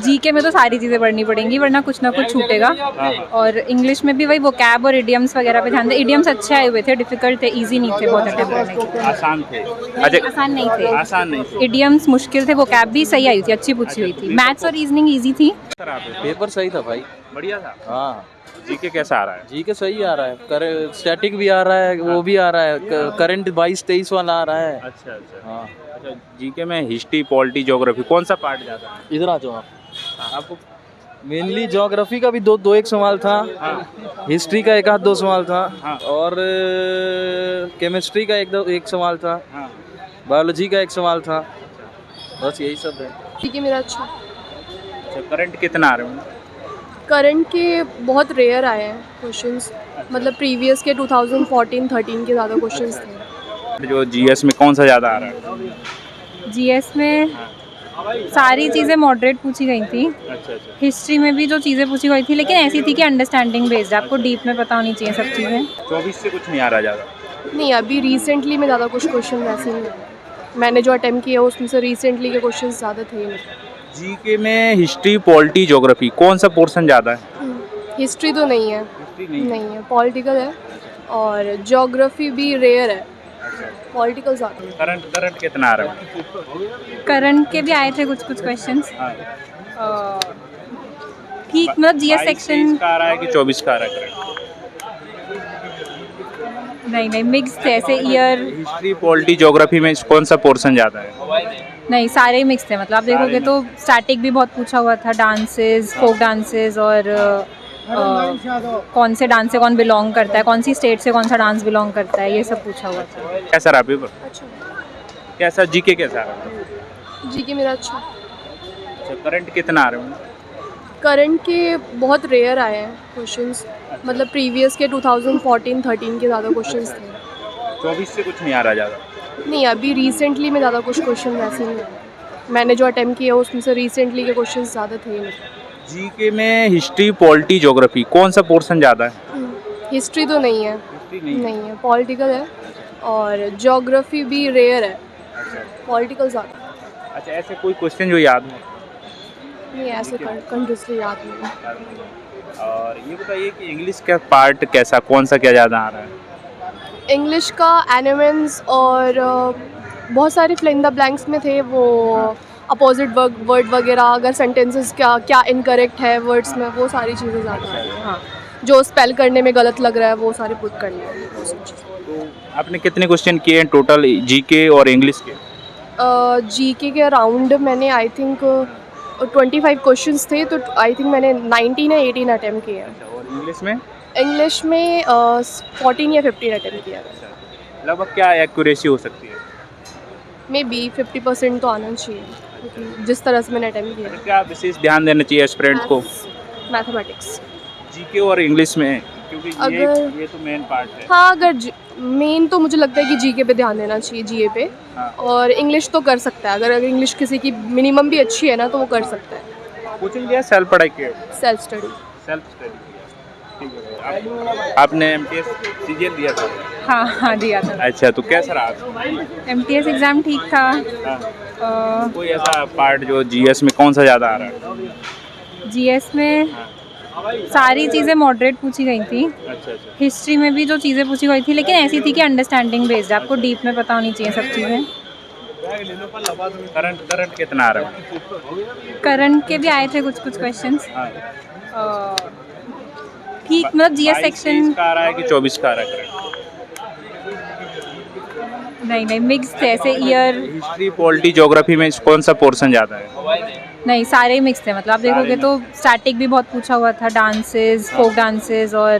GK में तो सारी चीज़ें पढ़नी पड़ेंगी वरना कुछ ना कुछ छूटेगा। और इंग्लिश में भी वही वोकैब और इडियम्स वगैरह पे ध्यान दे। इडियम्स अच्छे आए हुए थे, डिफिकल्ट थे, इजी नहीं थे बहुत अटेम्प्ट करने के। आसान थे? आसान नहीं थे, आसान नहीं थे। इडियम्स मुश्किल थे, वोकैब भी सही आई थी, अच्छी पूछी हुई थी। मैथ्स और रीजनिंग इजी थी। पेपर सही था भाई। बढ़िया था। हाँ, जीके कैसा आ रहा है? जी के सही आ रहा है, स्टैटिक भी आ रहा है, वो भी आ रहा है, करंट 22-23 वाला आ रहा है। अच्छा अच्छा। हाँ, अच्छा, जीके में हिस्ट्री, पॉलिटी, ज्योग्राफी कौन सा पार्ट ज़्यादा है? इधर आ जाओ आप। आपको मेनली ज्योग्राफी का भी दो एक सवाल था, हिस्ट्री का एक आध दो सवाल था, और केमिस्ट्री का एक सवाल था, बायोलॉजी का एक सवाल था, बस यही सब है। ठीक है मेरा अच्छा। अच्छा, करंट कितना आ रहे हैं? करंट के बहुत रेयर आए हैं क्वेश्चंस, मतलब प्रीवियस के 2014-13 के ज़्यादा क्वेश्चंस थे। जो जीएस में कौन सा ज़्यादा आ रहा है? जीएस में सारी चीज़ें मॉडरेट पूछी गई थी। अच्छा अच्छा। हिस्ट्री में भी जो चीज़ें पूछी गई थी लेकिन ऐसी थी कि अंडरस्टैंडिंग बेस्ड, आपको डीप में पता होनी चाहिए सब चीज़ें। 24 से कुछ नहीं आ रहा ज़्यादा? नहीं, अभी रिसेंटली में ज़्यादा कुछ क्वेश्चन वैसे नहीं आए। मैंने जो अटेम्प्ट किया उसमें से रिसेंटली के क्वेश्चन ज़्यादा थे नहीं। जीके में हिस्ट्री, पॉलिटी, ज्योग्राफी कौन सा पोर्शन ज़्यादा है? हिस्ट्री तो नहीं है, हिस्ट्री नहीं है, पॉलिटिकल है और ज्योग्राफी भी रेयर है, पॉलिटिकल ज़्यादा है। करंट कितना आ रहा है? करंट के भी आए थे कुछ कुछ क्वेश्चंस। ठीक, मतलब जीएस 22-23 सेक्शन का आ रहा है कि 24 का आ रहा है करंट? नहीं मिक्स थे ऐसे ईयर। हिस्ट्री, पॉलिटी, ज्योग्राफी में कौन सा पोर्शन ज़्यादा है? नहीं, सारे मिक्स थे, मतलब आप देखोगे तो स्टैटिक भी बहुत पूछा हुआ था, डांसेस, फोक डांसेस, और कौन से डांस से कौन बिलोंग करता है, कौन सी स्टेट से कौन सा डांस बिलोंग करता है, ये सब पूछा हुआ था। कैसा रहा पेपर? अच्छा, कैसा जीके कैसा रहा? जी के मेरा अच्छा। अच्छा, करंट कितना आ रहे हैं? करंट के बहुत रेयर आए हैं क्वेश्चंस, मतलब प्रीवियस के 2014-13 के ज़्यादा क्वेश्चंस थे। 24 से कुछ नहीं आ रहा ज़्यादा? नहीं, अभी रिसेंटली में ज़्यादा कुछ क्वेश्चन वैसे नहीं आए। मैंने जो अटेम्प्ट किया उसमें से रिसेंटली के क्वेश्चन ज़्यादा थे नहीं। जीके में हिस्ट्री, पॉलिटी, ज्योग्राफी कौन सा पोर्शन ज़्यादा है? हिस्ट्री तो नहीं है, हिस्ट्री नहीं है, पॉलिटिकल है और ज्योग्राफी भी रेयर है, पॉलिटिकल ज़्यादा। अच्छा, ऐसे कोई क्वेश्चन जो याद हो? नहीं, ऐसे कंटिन्यूसली याद नहीं है। और ये बताइए कि इंग्लिश का पार्ट कैसा, कौन सा क्या ज़्यादा आ रहा है? इंग्लिश का एनिमल्स और बहुत सारे फिल इन द ब्लैंक्स में थे, वो अपोजिट वर्ड वगैरह, अगर सेंटेंसेस क्या इनकरेक्ट है वर्ड्स में, वो सारी चीज़ें ज़्यादा आ रही हैं। हाँ, जो स्पेल करने में गलत लग रहा है वो सारे पुट करने हैं, वो सब चीज़ें। तो आपने कितने क्वेश्चन किए हैं टोटल जीके और इंग्लिश के? जीके के अराउंड मैंने आई थिंक 25 क्वेश्चंस थे, तो आई थिंक मैंने 19 या 18 अटेम्प्ट किए हैं। और इंग्लिश में? इंग्लिश में 14 या 15 अटेम्प्ट किया है। लगभग क्या एक्यूरेसी हो सकती है? मे बी 50% तो आना चाहिए, क्योंकि जिस तरह से मैंने अटेम्प्ट किया है। क्या विशेष ध्यान देना चाहिए एस्पिरेंट को मैथमेटिक्स, जीके और इंग्लिश में, क्योंकि अगर ये तो मेन पार्ट है। हाँ, अगर मेन तो मुझे लगता है कि जीके पे ध्यान देना चाहिए, जीए पे। और इंग्लिश तो कर सकता है, अगर इंग्लिश किसी की मिनिमम भी अच्छी है ना तो वो कर सकता है। कोचिंग दिया, सेल्फ पढ़ाई किया? Self study. Self study. ठीक है। आपने एमटीएस सीजीएल दिया था? हाँ दिया था। अच्छा, तो कैसा रहा? एमटीएस एग्ज़ाम ठीक था। कोई ऐसा पार्ट जो जीएस में कौन सा ज़्यादा आ रहा है? जीएस में सारी चीज़ें मॉडरेट पूछी गई थी। अच्छा अच्छा। हिस्ट्री में भी जो चीज़ें पूछी गई थी लेकिन ऐसी थी कि अंडरस्टैंडिंग बेस्ड, आपको डीप में पता होनी चाहिए सब चीज़ें। करंट कितना आ रहा है? करंट के भी आए थे कुछ कुछ क्वेश्चंस। ठीक, मतलब जीएस सेक्शन का आ रहा है कि 24 का आ रहा है? नहीं मिक्स थे ऐसे ईयर। हिस्ट्री, पॉलिटी, ज्योग्राफी में कौन सा पोर्शन ज़्यादा है? नहीं, सारे मिक्स थे, मतलब आप देखोगे तो स्टैटिक भी बहुत पूछा हुआ था, डांसेस, फोक डांसेस, और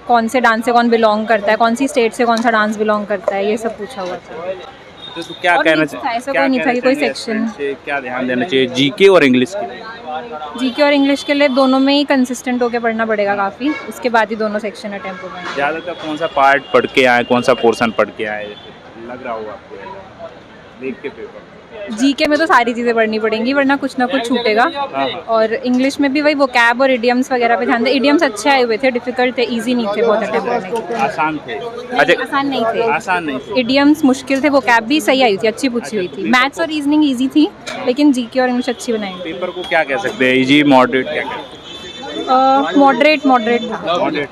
कौन से डांस से कौन बिलोंग करता है, कौन सी स्टेट से कौन सा डांस बिलोंग करता है, ये सब पूछा हुआ था। तो क्या और कहना mixed था, ऐसा कोई नहीं था कि कोई सेक्शन। क्या ध्यान देना चाहिए जीके और इंग्लिश के लिए? जीके और इंग्लिश के लिए दोनों में ही कंसिस्टेंट होकर पढ़ना पड़ेगा काफ़ी, उसके बाद ही दोनों सेक्शन अटेम्प्ट होगा। ज़्यादातर कौन सा पार्ट पढ़ के आए, कौन सा पोर्शन पढ़ के आए लग रहा होगा आपको देख के पेपर? जीके में तो सारी चीज़ें पढ़नी पड़ेंगी वरना कुछ ना कुछ छूटेगा। और इंग्लिश में भी वही वोकैब और इडियम्स वगैरह पे ध्यान दे। इडियम्स अच्छे आए हुए थे, डिफिकल्ट थे, इजी नहीं थे बहुत अटेम्प्ट करने के। आसान थे। नहीं, आसान नहीं थे। आसान नहीं थे। इडियम्स मुश्किल थे, वोकैब भी सही आई थी, अच्छी पूछी हुई थी। मैथ्स और रीजनिंग इजी थी, लेकिन जीके और इंग्लिश अच्छी बनाई थी। पेपर को क्या कह सकते हैं, इजी मॉडरेट क्या कहते मॉडरेट मॉडरेट हैं? मॉडरेट।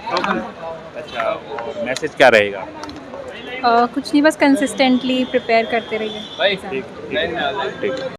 अच्छा, और मैसेज क्या रहेगा? कुछ नहीं, बस कंसिस्टेंटली प्रिपेयर करते रहिए। ठीक ठीक।